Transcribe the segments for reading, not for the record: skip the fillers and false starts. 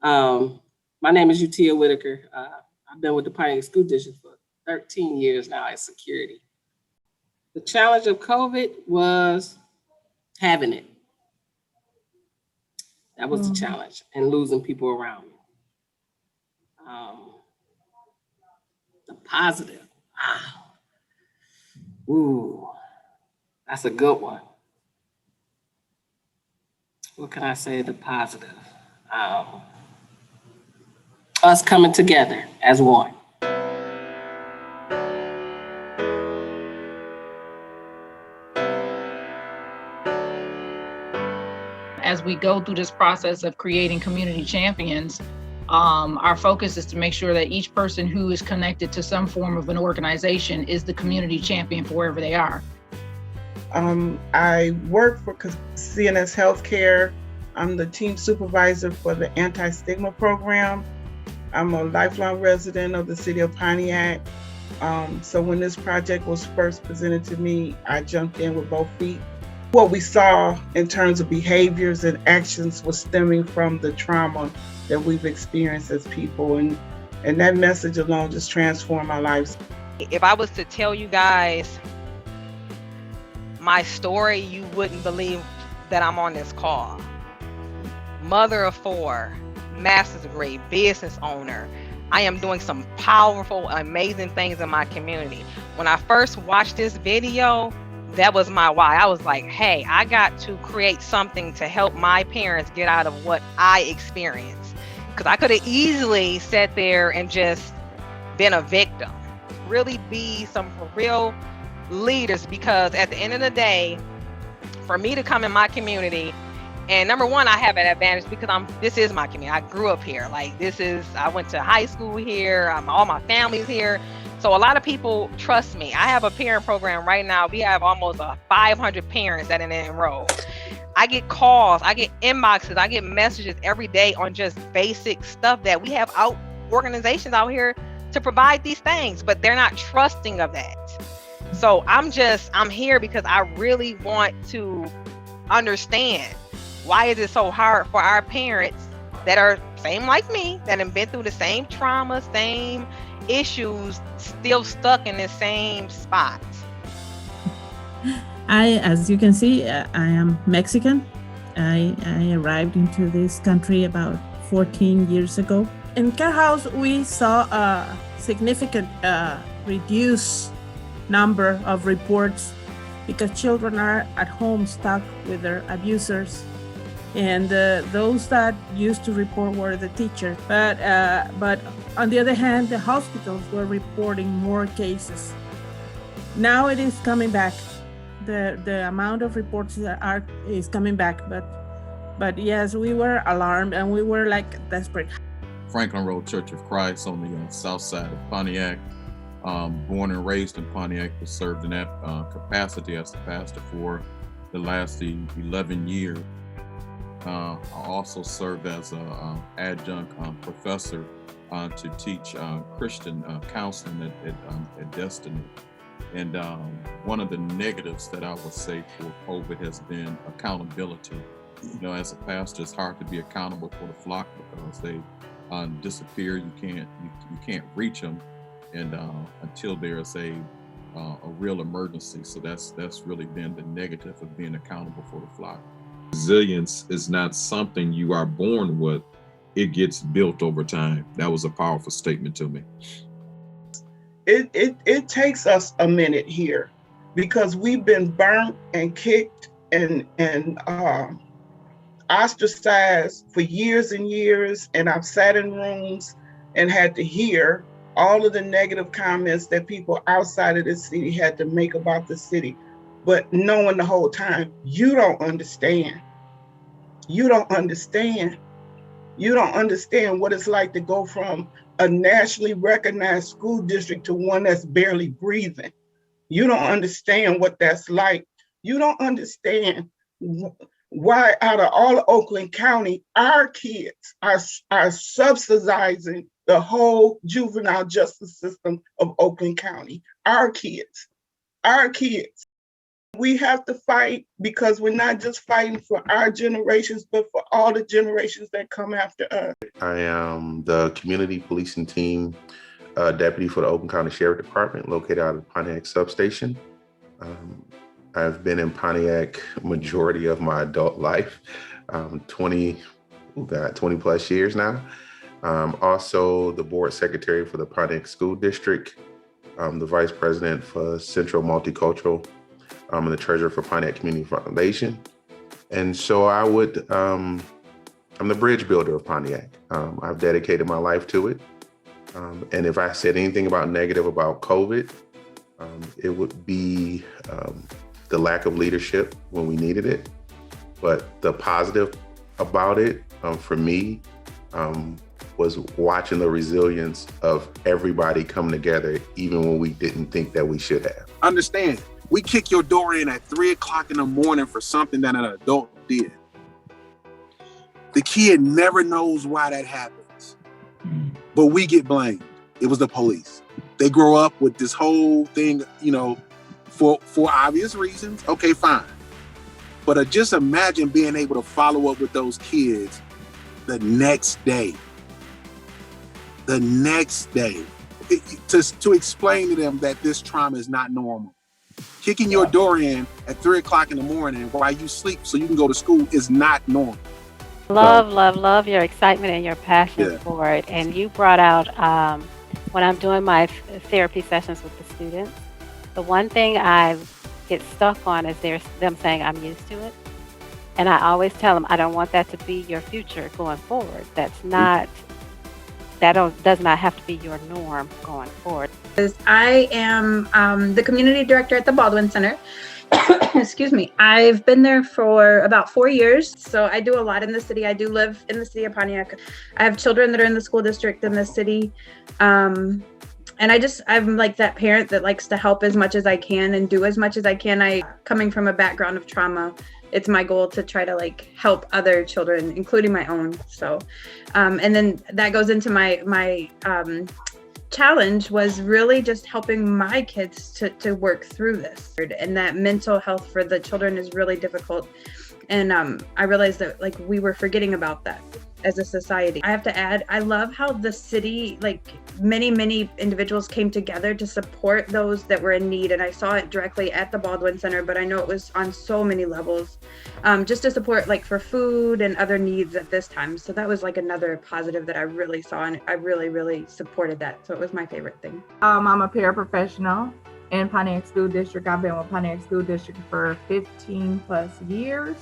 My name is Utia Whitaker. I've been with the Pontiac School District for 13 years now as security. The challenge of COVID was having it. That was the challenge, and losing people around me. The positive, wow. Ooh, that's a good one. What can I say? The positive. Us coming together as one. As we go through this process of creating community champions, our focus is to make sure that each person who is connected to some form of an organization is the community champion for wherever they are. I work for CNS Healthcare. I'm the team supervisor for the anti-stigma program. I'm a lifelong resident of the city of Pontiac. So when this project was first presented to me, I jumped in with both feet. What we saw in terms of behaviors and actions was stemming from the trauma that we've experienced as people. And that message alone just transformed my lives. If I was to tell you guys my story, you wouldn't believe that I'm on this call. Mother of 4, master's degree, business owner. I am doing some powerful, amazing things in my community. When I first watched this video, that was my why. I was like, hey, I got to create something to help my parents get out of what I experienced. Because I could have easily sat there and just been a victim. Really be some real leaders, because at the end of the day, for me to come in my community, and number one, I have an advantage because this is my community. I grew up here. I went to high school here. All my family's here. So a lot of people trust me. I have a parent program right now. We have almost 500 parents that are enrolled. I get calls, I get inboxes, I get messages every day on just basic stuff that we have organizations out here to provide these things, but they're not trusting of that. So I'm here because I really want to understand, why is it so hard for our parents that are same like me, that have been through the same trauma, same issues, still stuck in the same spot? As you can see, I am Mexican. I arrived into this country about 14 years ago. In Care House, we saw a significant reduced number of reports because children are at home stuck with their abusers. And those that used to report were the teacher. But on the other hand, the hospitals were reporting more cases. Now it is coming back. The amount of reports is coming back. But yes, we were alarmed and we were desperate. Franklin Road Church of Christ on the south side of Pontiac. Born and raised in Pontiac, was served in that capacity as a pastor for the last 11 years. I also served as an adjunct professor to teach Christian counseling at Destiny. And one of the negatives that I would say for COVID has been accountability. As a pastor, it's hard to be accountable for the flock because they disappear. You can't reach them, and until there's a real emergency. So that's really been the negative of being accountable for the flock. Resilience is not something you are born with. It gets built over time. That was a powerful statement to me. It takes us a minute here because we've been burnt and kicked and ostracized for years and years. And I've sat in rooms and had to hear all of the negative comments that people outside of the city had to make about the city. But knowing the whole time, you don't understand. You don't understand. You don't understand what it's like to go from a nationally recognized school district to one that's barely breathing. You don't understand what that's like. You don't understand why out of all of Oakland County, our kids are subsidizing the whole juvenile justice system of Oakland County. Our kids. We have to fight because we're not just fighting for our generations, but for all the generations that come after us. I am the community policing team deputy for the Oakland County Sheriff Department, located out of Pontiac Substation. I've been in Pontiac majority of my adult life, 20 plus years now. Also the board secretary for the Pontiac School District, the vice president for Central Multicultural, and the treasurer for Pontiac Community Foundation. And so I'm the bridge builder of Pontiac. I've dedicated my life to it. And if I said anything about negative about COVID, it would be the lack of leadership when we needed it. But the positive about it, for me, was watching the resilience of everybody come together, even when we didn't think that we should have. Understand, we kick your door in at 3 o'clock in the morning for something that an adult did. The kid never knows why that happens, but we get blamed. It was the police. They grow up with this whole thing, for obvious reasons. Okay, fine. But just imagine being able to follow up with those kids the next day. The next day. To explain to them that this trauma is not normal. Kicking your door in at 3 o'clock in the morning while you sleep so you can go to school is not normal. Love your excitement and your passion for it. And you brought out, when I'm doing my therapy sessions with the students, the one thing I get stuck on is them saying I'm used to it. And I always tell them, I don't want that to be your future going forward. Does not have to be your norm going forward. I am the community director at the Baldwin Center. Excuse me. I've been there for about 4 years. So I do a lot in the city. I do live in the city of Pontiac. I have children that are in the school district in the city. And I'm like that parent that likes to help as much as I can and do as much as I can. Coming from a background of trauma, it's my goal to try to help other children, including my own. So, and then that goes into my challenge was really just helping my kids to work through this. And that mental health for the children is really difficult. And I realized that we were forgetting about that as a society. I have to add, I love how the city, many individuals came together to support those that were in need. And I saw it directly at the Baldwin Center, but I know it was on so many levels, just to support for food and other needs at this time. So that was another positive that I really saw, and I really, really supported that. So it was my favorite thing. I'm a paraprofessional in Pontiac School District. I've been with Pontiac School District for 15 plus years.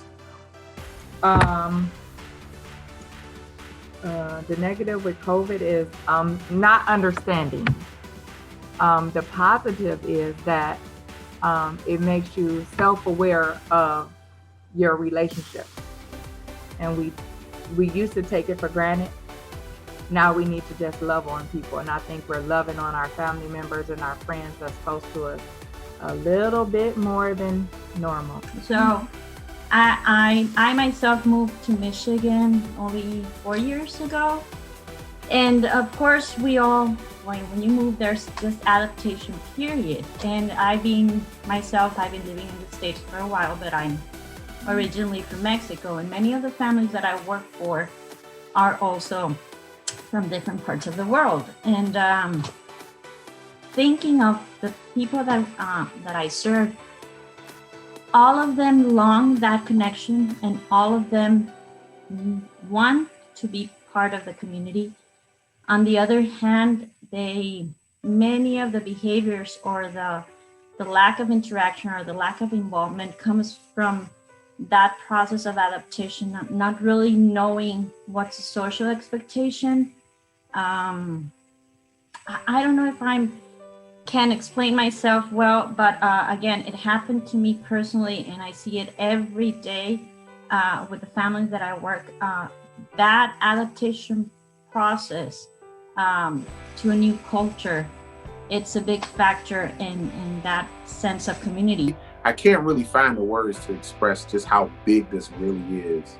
The negative with COVID is not understanding. The positive is that it makes you self-aware of your relationship. And we used to take it for granted. Now we need to just love on people. And I think we're loving on our family members and our friends that's close to us a little bit more than normal. So I myself moved to Michigan only 4 years ago. And of course, when you move, there's this adaptation period. And I've been living in the States for a while, but I'm originally from Mexico. And many of the families that I work for are also from different parts of the world. And thinking of the people that I serve, all of them long that connection, and all of them want to be part of the community. On the other hand, many of the behaviors or the lack of interaction or the lack of involvement comes from that process of adaptation, not really knowing what's a social expectation. I don't know if I can explain myself well, but again, it happened to me personally, and I see it every day with the families that I work. That adaptation process to a new culture, it's a big factor in that sense of community. I can't really find the words to express just how big this really is.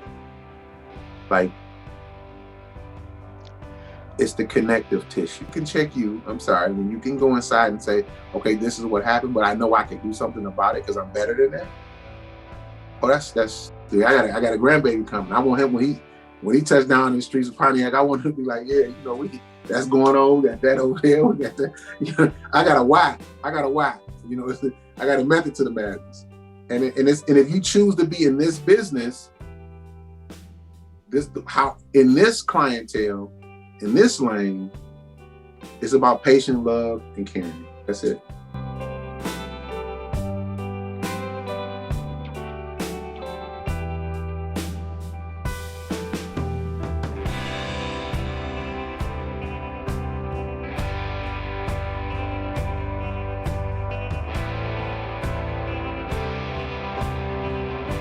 It's the connective tissue. You can check when you can go inside and say, okay, this is what happened, but I know I can do something about it because I'm better than that. Oh, that's I got a grandbaby coming. I want him when he touched down in the streets of Pontiac, I want him to be like, yeah, that's going on, we got that over there, we got that. I got a why. I got a method to the madness. And if you choose to be in this business, in this clientele, in this lane, it's about patient love and caring. That's it.